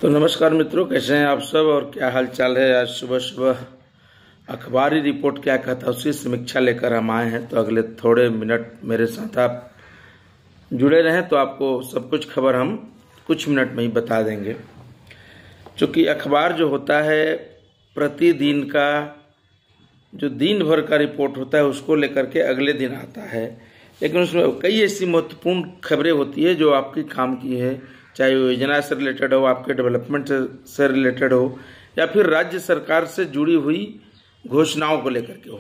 तो नमस्कार मित्रों, कैसे हैं आप सब और क्या हाल चाल है। आज सुबह सुबह अखबारी रिपोर्ट क्या कहता है उसकी समीक्षा लेकर हम आए हैं। तो अगले थोड़े मिनट मेरे साथ आप जुड़े रहें तो आपको सब कुछ खबर हम कुछ मिनट में ही बता देंगे। चूँकि अखबार जो होता है प्रतिदिन का जो दिन भर का रिपोर्ट होता है उसको लेकर के अगले दिन आता है, लेकिन उसमें कई ऐसी महत्वपूर्ण खबरें होती है जो आपकी काम की है, चाहे वो योजना से रिलेटेड हो, आपके डेवलपमेंट से रिलेटेड हो, या फिर राज्य सरकार से जुड़ी हुई घोषणाओं को लेकर के हो।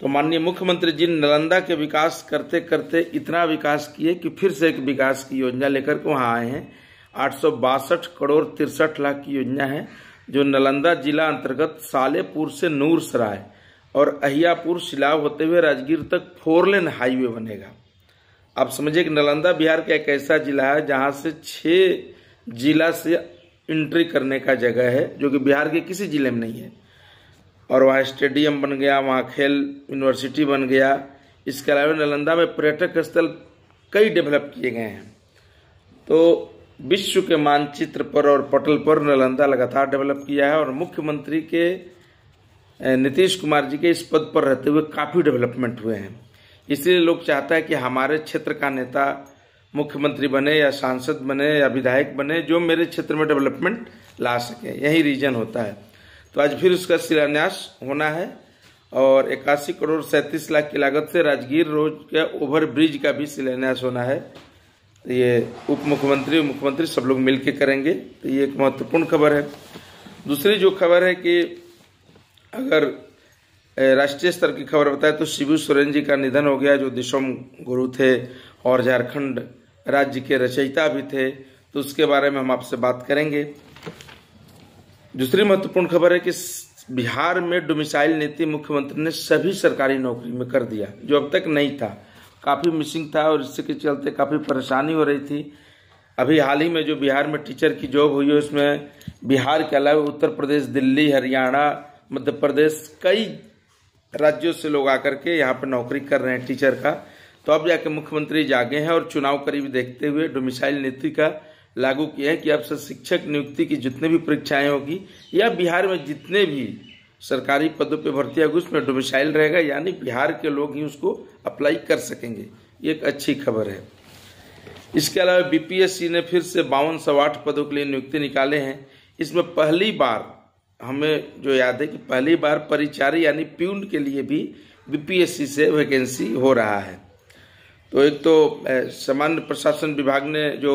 तो माननीय मुख्यमंत्री जी नालंदा के विकास करते करते इतना विकास किए कि फिर से एक विकास की योजना लेकर के वहाँ आए हैं। 862 करोड़ 63 लाख की योजना है जो नालंदा जिला अंतर्गत सालेपुर से नूरसराय और अहियापुर सिलाव होते हुए राजगीर तक 4 लेन हाईवे बनेगा। आप समझिए कि नालंदा बिहार का एक ऐसा जिला है जहां से 6 जिला से एंट्री करने का जगह है जो कि बिहार के किसी जिले में नहीं है। और वहाँ स्टेडियम बन गया, वहाँ खेल यूनिवर्सिटी बन गया। इसके अलावा नालंदा में पर्यटक स्थल कई डेवलप किए गए हैं। तो विश्व के मानचित्र पर और पटल पर नालंदा लगातार डेवलप किया है और मुख्यमंत्री के नीतीश कुमार जी के इस पद पर रहते हुए काफ़ी डेवलपमेंट हुए हैं। इसलिए लोग चाहता है कि हमारे क्षेत्र का नेता मुख्यमंत्री बने या सांसद बने या विधायक बने जो मेरे क्षेत्र में डेवलपमेंट ला सके, यही रीजन होता है। तो आज फिर उसका शिलान्यास होना है और 81 करोड़ 37 लाख की लागत से राजगीर रोड के ओवर ब्रिज का भी शिलान्यास होना है। ये उप मुख्यमंत्री सब लोग मिलकर करेंगे। तो ये एक महत्वपूर्ण खबर है। दूसरी जो खबर है कि अगर राष्ट्रीय स्तर की खबर बताए तो शिबू सोरेन जी का निधन हो गया, जो दिशोम गुरु थे और झारखंड राज्य के रचयिता भी थे। तो उसके बारे में हम आपसे बात करेंगे। दूसरी महत्वपूर्ण खबर है कि बिहार में डोमिसाइल नीति मुख्यमंत्री ने सभी सरकारी नौकरी में कर दिया, जो अब तक नहीं था। काफ़ी मिसिंग था और इसके चलते काफ़ी परेशानी हो रही थी। अभी हाल ही में जो बिहार में टीचर की जॉब हुई है उसमें बिहार के अलावा उत्तर प्रदेश, दिल्ली, हरियाणा, मध्य प्रदेश, कई राज्यों से लोग आकर के यहाँ पर नौकरी कर रहे हैं टीचर का। तो अब जाके मुख्यमंत्री जागे हैं और चुनाव करीब देखते हुए डोमिसाइल नीति का लागू किया है कि अब से शिक्षक नियुक्ति की जितने भी परीक्षाएं होगी या बिहार में जितने भी सरकारी पदों पे भर्ती होगी उसमें डोमिसाइल रहेगा, यानी बिहार के लोग ही उसको अप्लाई कर सकेंगे। ये एक अच्छी खबर है। इसके अलावा बीपीएससी ने फिर से 5208 पदों के लिए नियुक्ति निकाले हैं। इसमें पहली बार हमें जो याद है कि पहली बार परिचारी यानी प्यून के लिए भी बीपीएससी से वैकेंसी हो रहा है। तो एक तो सामान्य प्रशासन विभाग ने जो